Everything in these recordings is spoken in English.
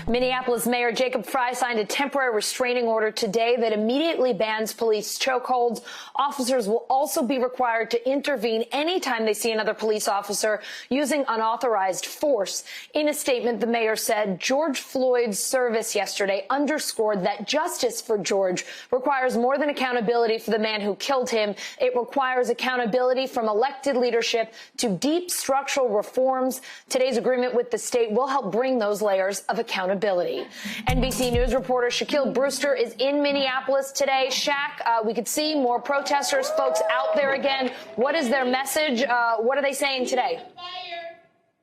Minneapolis Mayor Jacob Frey signed a temporary restraining order today that immediately bans police chokeholds. Officers will also be required to intervene anytime they see another police officer using unauthorized force. In a statement, the mayor said George Floyd's service yesterday underscored that justice for George requires more than accountability for the man who killed him. It requires accountability from elected leadership to deep structural reforms. Today's agreement with the state will help bring those layers of accountability. NBC News reporter Shaquille Brewster is in Minneapolis today. Shaq, we could see more protesters, folks out there again. What is their message? What are they saying today?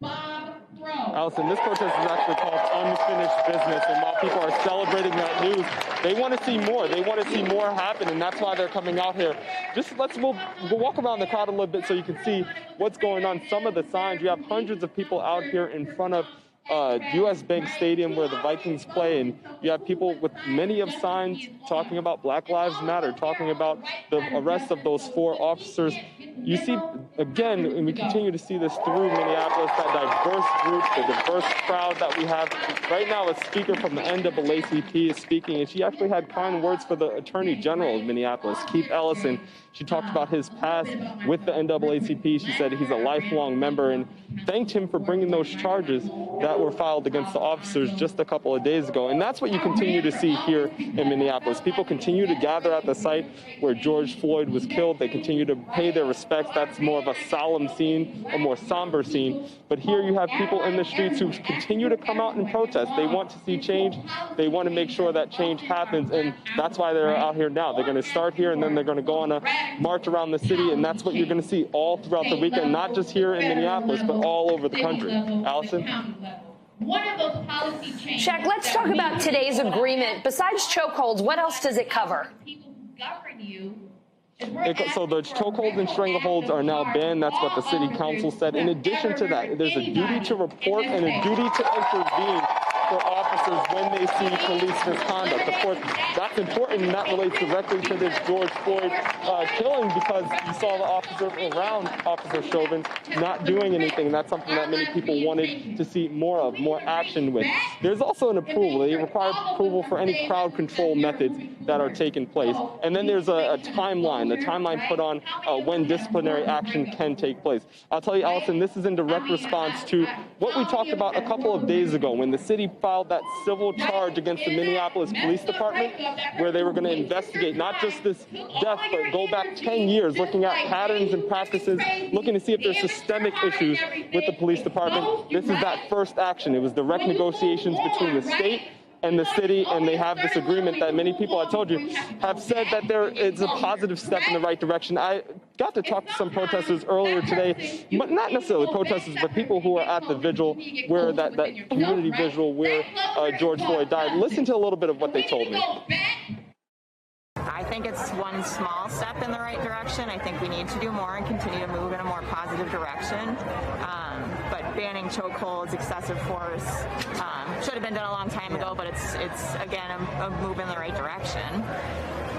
Allison, this protest is actually called unfinished business, and while people are celebrating that news, they want to see more. They want to see more happen, and that's why they're coming out here. We'll walk around the crowd a little bit so you can see what's going on. Some of the signs, you have hundreds of people out here in front of U.S. Bank Stadium where the Vikings play, and you have people with many of signs talking about Black Lives Matter, talking about the arrest of those 4 officers. You see, again, and we continue to see this through Minneapolis, that diverse group, the diverse crowd that we have. Right now, a speaker from the NAACP is speaking, and she actually had kind words for the Attorney General of Minneapolis, Keith Ellison. She talked about his past with the NAACP. She said he's a lifelong member and thanked him for bringing those charges that were filed against the officers just a couple of days ago. And that's what you continue to see here in Minneapolis. People continue to gather at the site where George Floyd was killed. They continue to pay their respects. That's more of a solemn scene, a more somber scene. But here you have people in the streets who continue to come out and protest. They want to see change. They want to make sure that change happens. And that's why they're out here now. They're going to start here, and then they're going to go on a march around the city. And that's what you're going to see all throughout the weekend, not just here in Minneapolis, but all over the country. Allison? One of those policy changes. Shaq, let's talk about today's agreement. Besides chokeholds, what else does it cover? People who govern you. So the chokeholds and strangleholds are now banned. That's what the city council said. In addition to that, there's a duty to report and a duty to intervene for officers when they see police misconduct. Of course, that's important, and that relates directly to this George Floyd killing, because you saw the officer around Officer Chauvin not doing anything. That's something that many people wanted to see more of, more action with. There's also an approval. They require approval for any crowd control methods that are taking place. And then there's a timeline, the timeline put on when disciplinary action can take place. I'll tell you, Allison, this is in direct response to what we talked about a couple of days ago when the city filed that civil charge against the Minneapolis Police Department, where they were going to investigate not just this death, but go back 10 years, looking at patterns and practices, looking to see if there's systemic issues with the police department. This is that first action. It was direct negotiations between the state and the city, and they have this agreement that many people, I told you, have said that it's a positive step in the right direction. I got to talk to some protesters earlier today, but not necessarily protesters, but people who are at the vigil, where that community vigil where George Floyd died. Listen to a little bit of what they told me. I think it's one small step in the right direction. I think we need to do more and continue to move in a more positive direction. But banning chokeholds, excessive force, should have been done a long time ago, but it's again, a move in the right direction.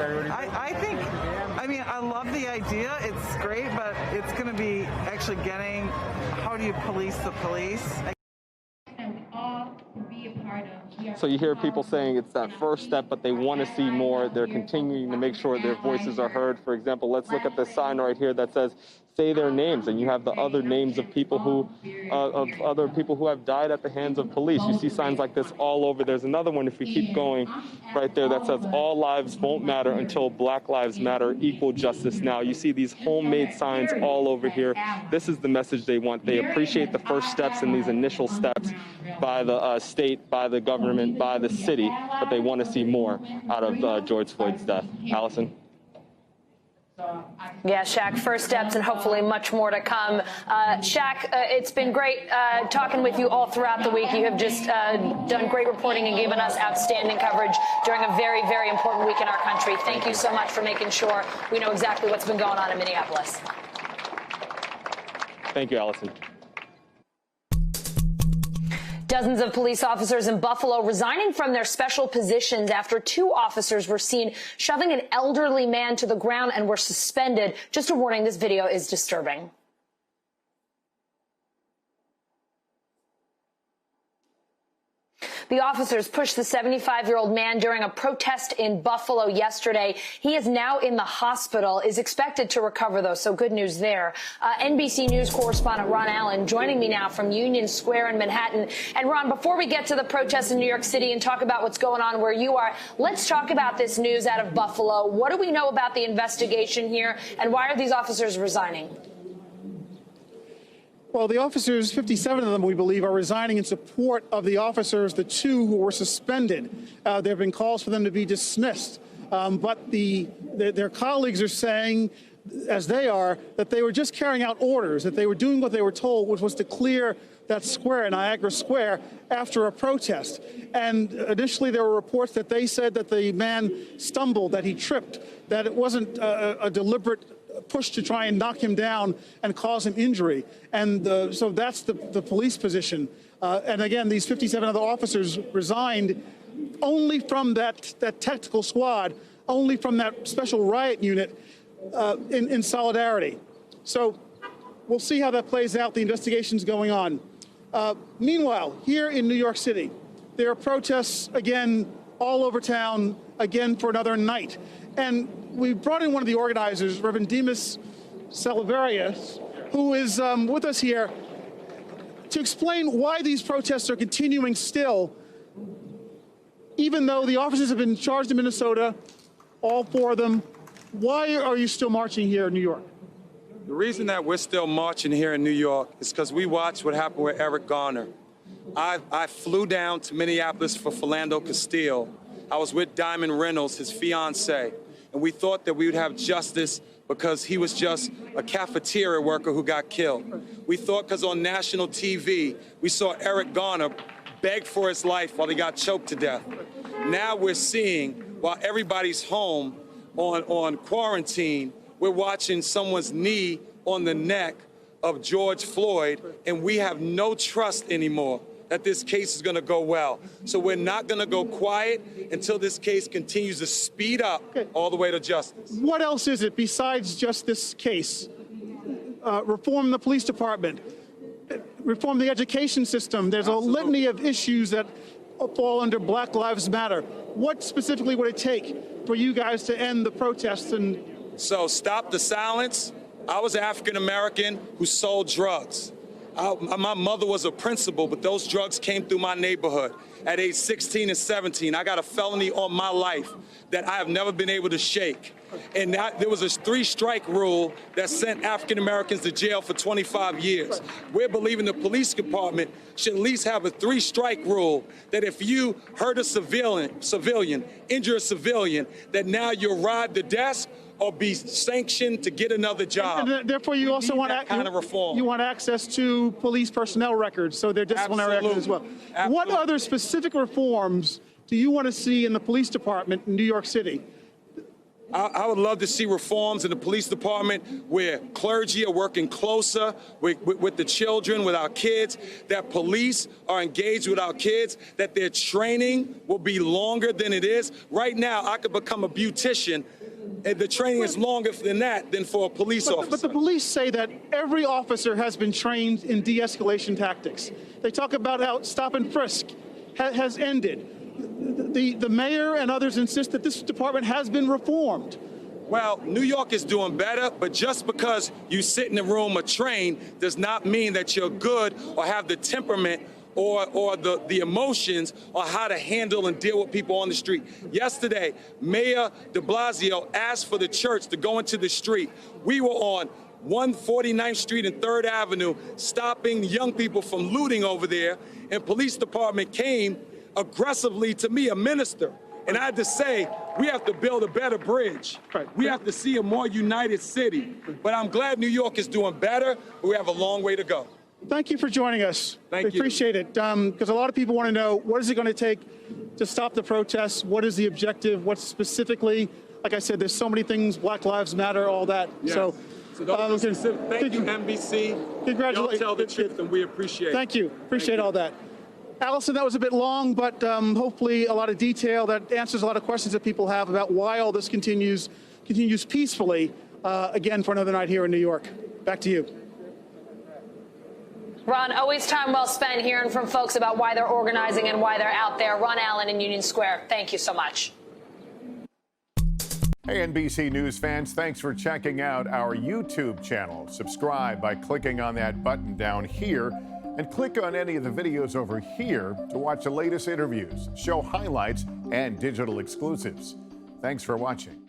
I love the idea. It's great, but it's going to be actually getting, how do you police the police? So you hear people saying it's that first step, but they want to see more. They're continuing to make sure their voices are heard. For example, let's look at this sign right here that says, say their names, and you have the other names of people who, other people who have died at the hands of police. You see signs like this all over. There's another one, if we keep going, right there that says, all lives won't matter until Black Lives Matter, equal justice now. You see these homemade signs all over here. This is the message they want. They appreciate the first steps and these initial steps by the state, by the government, by the city, but they want to see more out of George Floyd's death. Allison? Yeah, Shaq, first steps and hopefully much more to come. Shaq, it's been great talking with you all throughout the week. You have just done great reporting and given us outstanding coverage during a very, very important week in our country. Thank you so much for making sure we know exactly what's been going on in Minneapolis. Thank you, Allison. Dozens of police officers in Buffalo resigning from their special positions after 2 officers were seen shoving an elderly man to the ground and were suspended. Just a warning, this video is disturbing. The officers pushed the 75-year-old man during a protest in Buffalo yesterday. He is now in the hospital, is expected to recover, though, so good news there. NBC News correspondent Ron Allen joining me now from Union Square in Manhattan. And Ron, before we get to the protests in New York City and talk about what's going on where you are, let's talk about this news out of Buffalo. What do we know about the investigation here, and why are these officers resigning? Well, the officers, 57 of them, we believe, are resigning in support of the officers, the 2 who were suspended. There have been calls for them to be dismissed. But their colleagues are saying, as they are, that they were just carrying out orders, that they were doing what they were told, which was to clear that square, Niagara Square, after a protest. And initially there were reports that they said that the man stumbled, that he tripped, that it wasn't a deliberate push to try and knock him down and cause him injury. And so that's the police position. And again, these 57 other officers resigned only from that tactical squad, only from that special riot unit in solidarity. So we'll see how that plays out. The investigation's going on. Meanwhile, here in New York City, there are protests again all over town, again for another night. And we brought in one of the organizers, Reverend Demas Salaverius, who is with us here to explain why these protests are continuing still, even though the officers have been charged in Minnesota, all 4 of them. Why are you still marching here in New York? The reason that we're still marching here in New York is because we watched what happened with Eric Garner. I flew down to Minneapolis for Philando Castile. I was with Diamond Reynolds, his fiancée, and we thought that we would have justice because he was just a cafeteria worker who got killed. We thought because on national TV, we saw Eric Garner beg for his life while he got choked to death. Now we're seeing, while everybody's home on quarantine, we're watching someone's knee on the neck of George Floyd, and we have no trust anymore that this case is going to go well. So we're not going to go quiet until this case continues to speed up all the way to justice. What else is it besides just this case? Reform the police department, reform the education system. There's a litany of issues that fall under Black Lives Matter. What specifically would it take for you guys to end the protests? And so stop the silence. I was African American who sold drugs. My mother was a principal, but those drugs came through my neighborhood. At age 16 and 17, I got a felony on my life that I have never been able to shake. And there was a 3-strike rule that sent African Americans to jail for 25 years. We're believing the police department should at least have a 3-strike rule that if you hurt a civilian, injure a civilian, that now you arrive the desk or be sanctioned to get another job. And therefore, you also want that kind of reform. You want access to police personnel records, so they're disciplinary records as well. Absolutely. What other specific reforms do you want to see in the police department in New York City? I would love to see reforms in the police department where clergy are working closer with the children, with our kids, that police are engaged with our kids, that their training will be longer than it is. Right now, I could become a beautician, and the training is longer than that than for a police officer. But the police say that every officer has been trained in de-escalation tactics. They talk about how stop and frisk has ended. The mayor and others insist that this department has been reformed. Well, New York is doing better, but just because you sit in the room or train does not mean that you're good or have the temperament or the emotions on how to handle and deal with people on the street. Yesterday, Mayor de Blasio asked for the church to go into the street. We were on 149th Street and 3rd Avenue, stopping young people from looting over there, and police department came aggressively to me, a minister. And I had to say, we have to build a better bridge. Right. We have to see a more united city. But I'm glad New York is doing better, but we have a long way to go. Thank you for joining us. Thank you. Appreciate it. Because a lot of people want to know, what is it going to take to stop the protests? What is the objective? What specifically? Like I said, there's so many things, Black Lives Matter, all that. Yes. So those are specific. Thank you, NBC. Congratulations. Y'all tell the truth, and we appreciate it. Thank you. Appreciate all that. Allison, that was a bit long, but hopefully a lot of detail that answers a lot of questions that people have about why all this continues peacefully, again, for another night here in New York. Back to you. Ron, always time well spent hearing from folks about why they're organizing and why they're out there. Ron Allen in Union Square, thank you so much. Hey, NBC News fans, thanks for checking out our YouTube channel. Subscribe by clicking on that button down here and click on any of the videos over here to watch the latest interviews, show highlights, and digital exclusives. Thanks for watching.